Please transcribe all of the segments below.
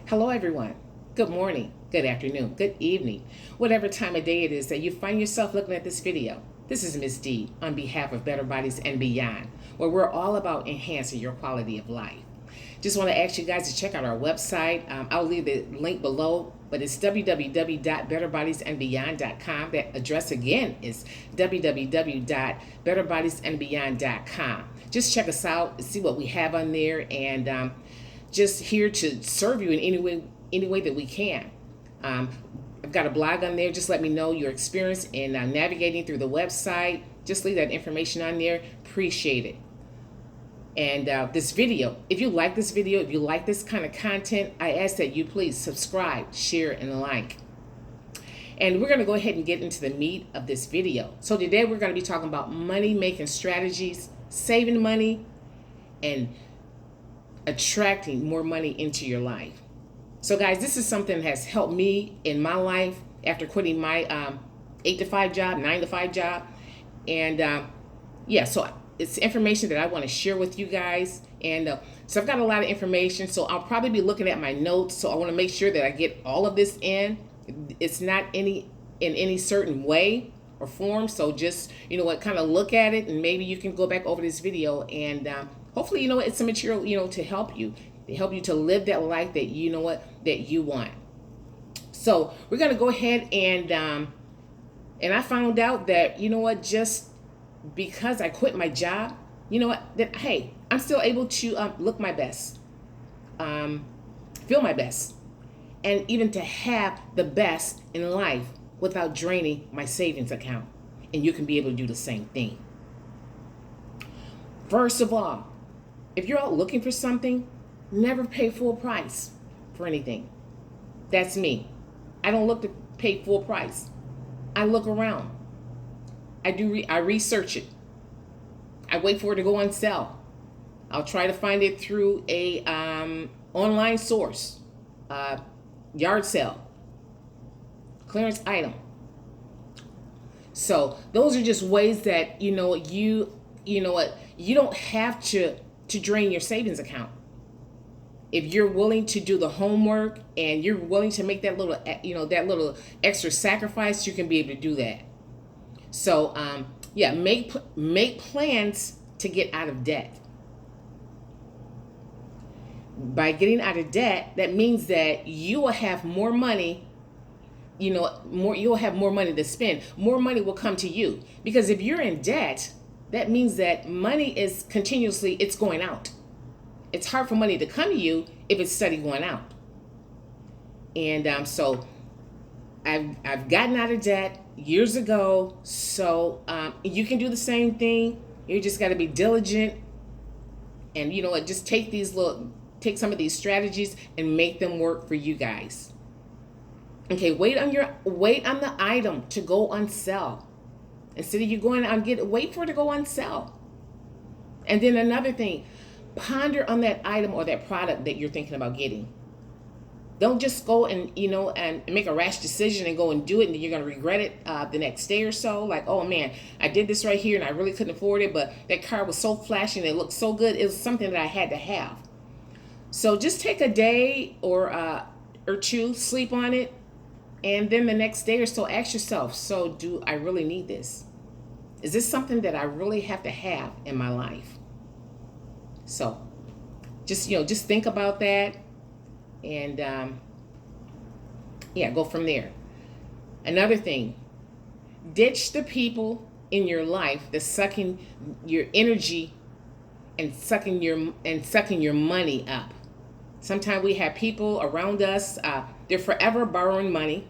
Hello, everyone. Good morning, good afternoon, good evening, whatever time of day it is that you find yourself looking at this video. This is Miss D on behalf of Better Bodies and Beyond, where we're all about enhancing your quality of life. Just want to ask you guys to check out our website. I'll leave the link below, but it's www.betterbodiesandbeyond.com. That address again is www.betterbodiesandbeyond.com. Just check us out, see what we have on there, and just here to serve you in any way that we can. I've got a blog on there. Just let me know your experience in navigating through the website. Just leave that information on there. Appreciate it. And this video, if you like this video, if you like this kind of content, I ask that you please subscribe, share, and like. And we're going to go ahead and get into the meat of this video. So today we're going to be talking about money-making strategies, saving money, and attracting more money into your life. So guys, this is something that has helped me in my life after quitting my 9 to 5 job. And so it's information that I want to share with you guys. And so I've got a lot of information, so I'll probably be looking at my notes. So I want to make sure that I get all of this in. It's not in any certain way or form. So just, kind of look at it, and maybe you can go back over this video and hopefully, it's some material, to help you to live that life that that you want. So we're going to go ahead and I found out that, just because I quit my job, that, hey, I'm still able to look my best, feel my best, and even to have the best in life without draining my savings account. And you can be able to do the same thing. First of all, if you're out looking for something, never pay full price for anything. That's me. I don't look to pay full price. I look around. I research it. I wait for it to go on sale. I'll try to find it through a online source, yard sale, clearance item. So those are just ways that you don't have to drain your savings account. If you're willing to do the homework and you're willing to make that little extra sacrifice, you can be able to do that. So make plans to get out of debt. By getting out of debt, that means that you will have more money. You'll have more money to spend. More money will come to you, because if you're in debt, that means that money is continuously, it's going out. It's hard for money to come to you if it's steady going out. And so I've gotten out of debt years ago. So you can do the same thing. You just got to be diligent, and just take some of these strategies and make them work for you guys. Okay, wait on the item to go on sale. Instead of you going out and wait for it to go on sale. And then another thing, ponder on that item or that product that you're thinking about getting. Don't just go and make a rash decision and go and do it, and then you're going to regret it the next day or so. Like, oh man, I did this right here and I really couldn't afford it, but that car was so flashy and it looked so good. It was something that I had to have. So just take a day or two, sleep on it, and then the next day or so ask yourself, so do I really need this? Is this something that I really have to have in my life? So just think about that, and go from there. Another thing, ditch the people in your life that's sucking your energy and sucking your money up. Sometimes we have people around us, they're forever borrowing money.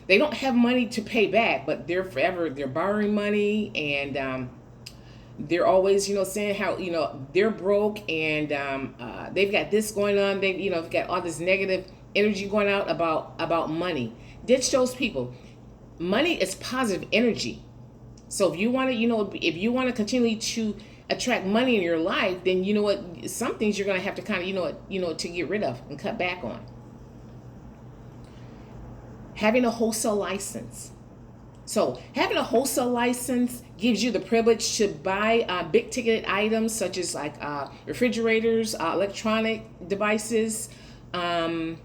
They don't have money to pay back, but they're borrowing money, and they're always, saying how, they're broke, and they've got this going on. They've got all this negative energy going out about money. Ditch those people. Money is positive energy. So if you want to continue to attract money in your life, then some things you're going to have to kind of, to get rid of and cut back on. Having a wholesale license. So having a wholesale license gives you the privilege to buy big ticket items such as like refrigerators, electronic devices, cars,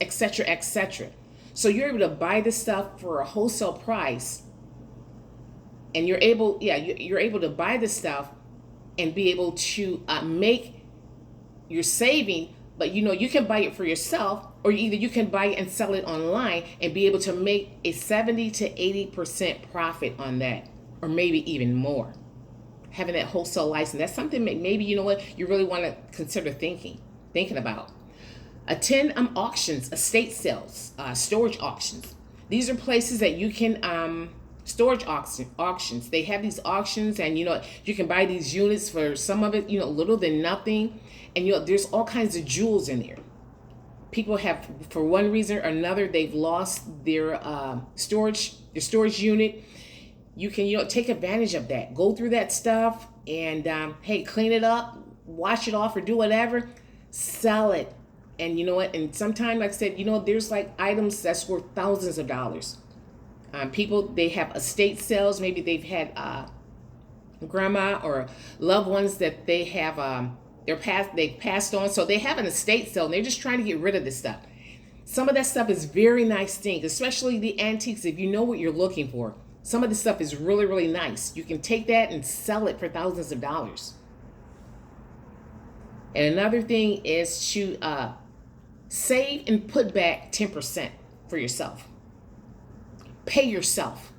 etc., etc. So you're able to buy this stuff for a wholesale price, and you're able to buy this stuff and be able to make your saving. But you can buy it for yourself, or either you can buy it and sell it online and be able to make a 70 to 80% profit on that, or maybe even more. Having that wholesale license, that's something maybe you really want to consider thinking about. Attend auctions, estate sales, storage auctions. These are places that you can storage auctions. They have these auctions, and you can buy these units for some of it, little than nothing, and there's all kinds of jewels in there. People have, for one reason or another, they've lost their storage unit. You can take advantage of that. Go through that stuff and hey, clean it up, wash it off, or do whatever. Sell it, and and sometimes, like I said, there's like items that's worth thousands of dollars. People, they have estate sales. Maybe they've had grandma or loved ones that they have they passed on, so they have an estate sale and they're just trying to get rid of this stuff. Some of that stuff is very nice things, especially the antiques. If you know what you're looking for, some of the stuff is really, really nice. You can take that and sell it for thousands of dollars. And another thing is to save and put back 10% for yourself. Pay yourself.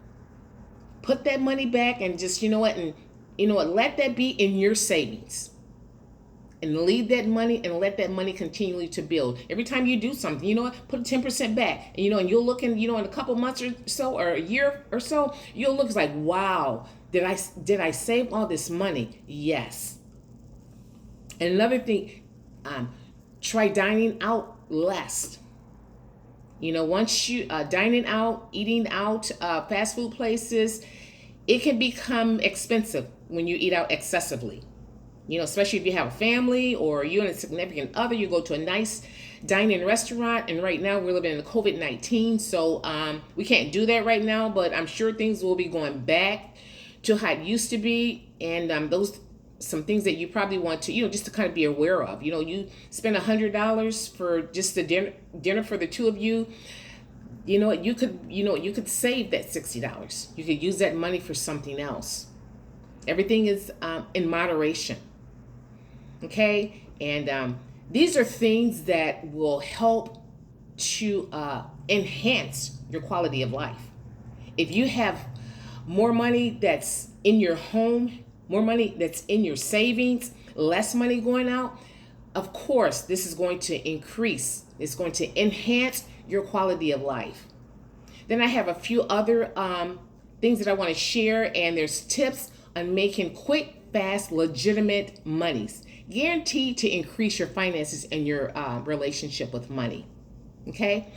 Put that money back and just, let that be in your savings. And leave that money and let that money continue to build. Every time you do something, put 10% back. And, and you'll look in a couple months or so, or a year or so, you'll look like, wow, did I save all this money? Yes. And another thing, try dining out less. Once you dining out, eating out, fast food places, it can become expensive when you eat out excessively. Especially if you have a family or you and a significant other, you go to a nice dine-in restaurant. And right now we're living in the COVID-19, so we can't do that right now. But I'm sure things will be going back to how it used to be, and some things that you probably want to, just to kind of be aware of. You spend $100 for just the dinner for the two of you. You could save that $60. You could use that money for something else. Everything is in moderation. Okay, and these are things that will help to enhance your quality of life. If you have more money that's in your home, more money that's in your savings, less money going out, of course, this is going to increase. It's going to enhance your quality of life. Then I have a few other things that I want to share, and there's tips on making quick, fast, legitimate monies, guaranteed to increase your finances and your relationship with money. Okay?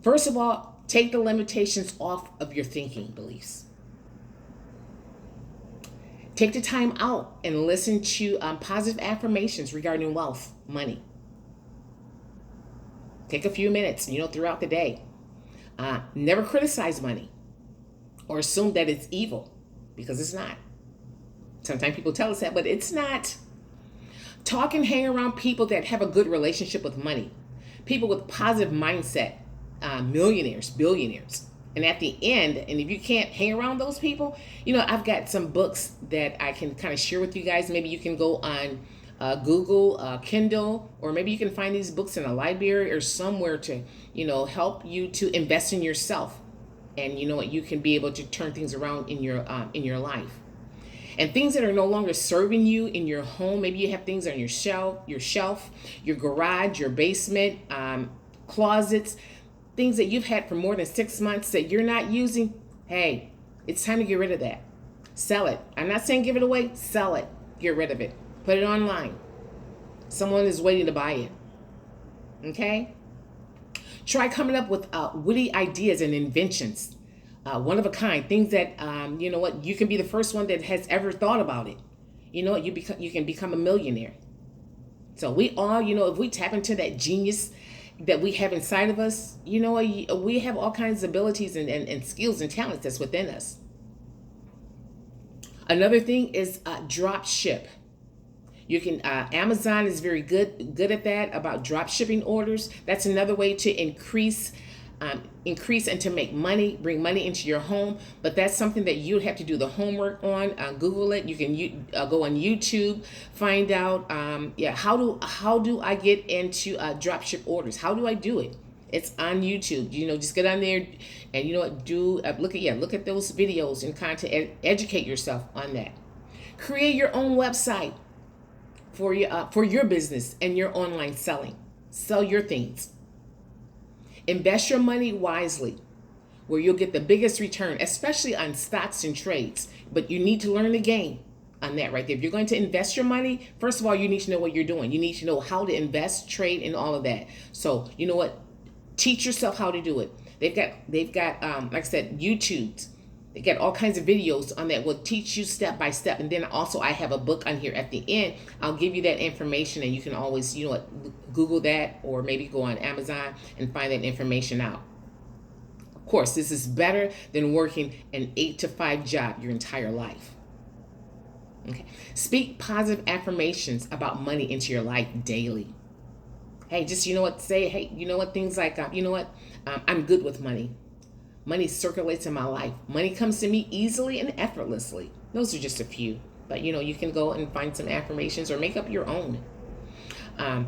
First of all, take the limitations off of your thinking beliefs. Take the time out and listen to positive affirmations regarding wealth, money. Take a few minutes, throughout the day. Never criticize money or assume that it's evil, because it's not. Sometimes people tell us that, but it's not. Talk and hang around people that have a good relationship with money. People with positive mindset, millionaires, billionaires. And at the end, and if you can't hang around those people, I've got some books that I can kind of share with you guys. Maybe you can go on Google, Kindle, or maybe you can find these books in a library or somewhere to, help you to invest in yourself. And you can be able to turn things around in your life. And things that are no longer serving you in your home, maybe you have things on your shelf, your garage, your basement, closets, things that you've had for more than 6 months that you're not using. Hey, it's time to get rid of that. Sell it. I'm not saying give it away. Sell it. Get rid of it. Put it online. Someone is waiting to buy it. Okay? Try coming up with witty ideas and inventions. One of a kind, things that, you can be the first one that has ever thought about it. You can become a millionaire. So we all, if we tap into that genius that we have inside of us, we have all kinds of abilities and skills and talents that's within us. Another thing is drop ship. You can Amazon is very good at that, about drop shipping orders. That's another way to increase and to make money, bring money into your home. But that's something that you have to do the homework on. Google it. You can go on YouTube, find out. How do I get into drop ship orders? How do I do it? It's on YouTube. Just get on there, and look at those videos and content. Educate yourself on that. Create your own website for your business and your online selling. Sell your things. Invest your money wisely, where you'll get the biggest return, especially on stocks and trades. But you need to learn the game on that right there. If you're going to invest your money, first of all, you need to know what you're doing. You need to know how to invest, trade, and all of that. So you know what? Teach yourself how to do it. They've got like I said, YouTube. They got all kinds of videos on that will teach you step by step. And then also I have a book on here at the end. I'll give you that information, and you can always, Google that, or maybe go on Amazon and find that information out. Of course, this is better than working an 8-to-5 job your entire life. Okay. Speak positive affirmations about money into your life daily. Hey, just, say, hey, things like, I'm good with money. Money circulates in my life. Money comes to me easily and effortlessly. Those are just a few. But, you can go and find some affirmations or make up your own. And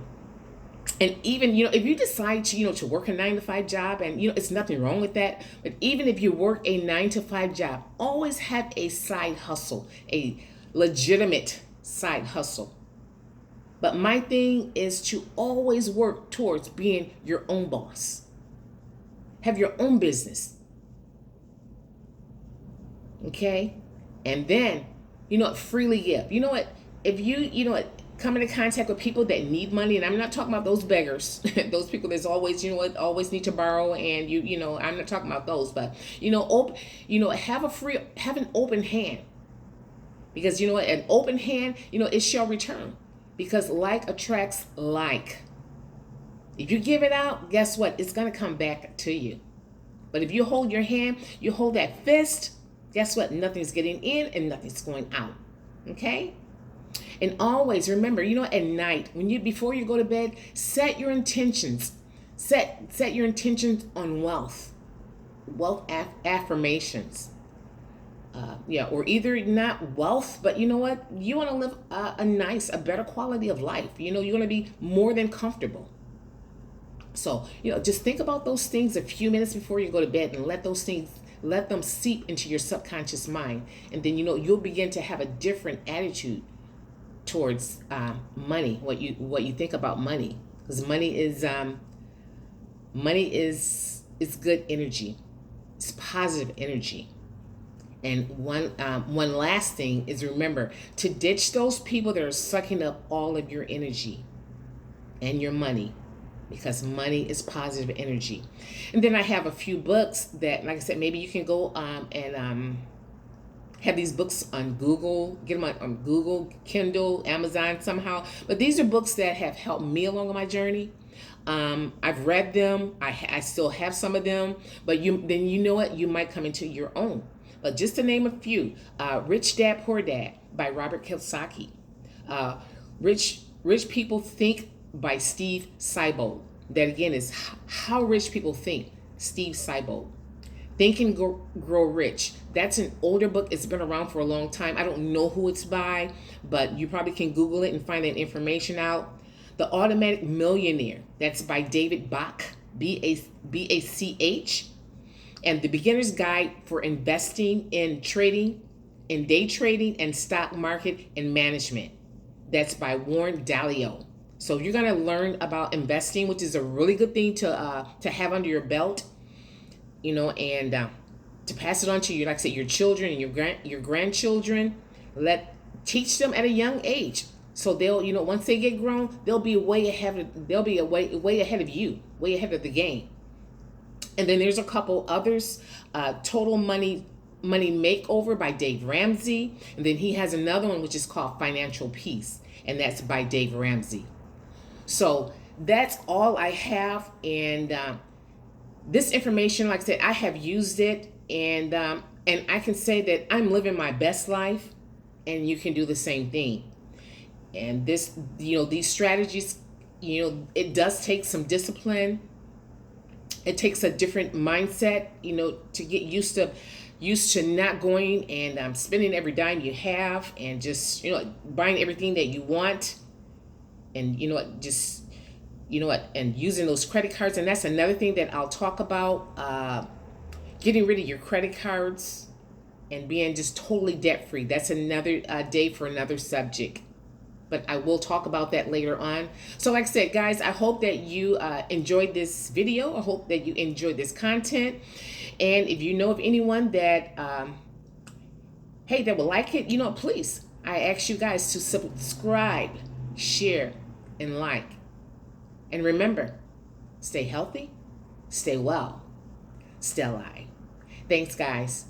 even, if you decide to work a 9-to-5 job, and, it's nothing wrong with that. But even if you work a 9-to-5 job, always have a side hustle, a legitimate side hustle. But my thing is to always work towards being your own boss. Have your own business. Okay? And then, freely give. If you, come into contact with people that need money, and I'm not talking about those beggars, those people that's always, always need to borrow, and I'm not talking about those, but, have an open hand. Because, an open hand, it shall return. Because like attracts like. If you give it out, guess what? It's going to come back to you. But if you hold your hand, you hold that fist, guess what? Nothing's getting in and nothing's going out. Okay? And always remember, at night, before you go to bed, set your intentions. Set your intentions on wealth affirmations. Or either not wealth, but you know what? You want to live a better quality of life. You want to be more than comfortable. So, just think about those things a few minutes before you go to bed, and let them seep into your subconscious mind. And then, you'll begin to have a different attitude towards money, what you think about money. Because money is good energy. It's positive energy. And one last thing is, remember to ditch those people that are sucking up all of your energy and your money, because money is positive energy. And then I have a few books that, like I said, maybe you can go and have these books on Google, get them on Google, Kindle, Amazon somehow. But these are books that have helped me along my journey. I've read them. I still have some of them. But then you know what? You might come into your own. But just to name a few, Rich Dad, Poor Dad by Robert Kilsoke. Rich People Think by Steve Siebold. That again is How Rich People Think, Steve Siebold. Think and Grow Rich. That's an older book. It's been around for a long time. I don't know who it's by, but you probably can Google it and find that information out. The Automatic Millionaire. That's by David Bach, B-A-C-H. And The Beginner's Guide for Investing in Trading, in Day Trading and Stock Market and Management. That's by Warren Dalio. So you're going to learn about investing, which is a really good thing to have under your belt, and to pass it on to like I said, your children and your grandchildren. Teach them at a young age, so they'll once they get grown, they'll be way ahead of you, way ahead of the game. And then there's a couple others, Total Money Makeover by Dave Ramsey, and then he has another one which is called Financial Peace, and that's by Dave Ramsey. So that's all I have, and this information, like I said, I have used it, and I can say that I'm living my best life, and you can do the same thing. And this, these strategies, it does take some discipline. It takes a different mindset, to get used to not going and spending every dime you have, and just buying everything that you want, and just and using those credit cards. And that's another thing that I'll talk about, getting rid of your credit cards and being just totally debt free. That's another day for another subject, but I will talk about that later on. So like I said, guys, I hope that you enjoyed this video. I hope that you enjoyed this content. And if you know of anyone that, hey, that will like it, please, I ask you guys to subscribe, share, and like. And remember, stay healthy, stay well, stay alive. Thanks, guys.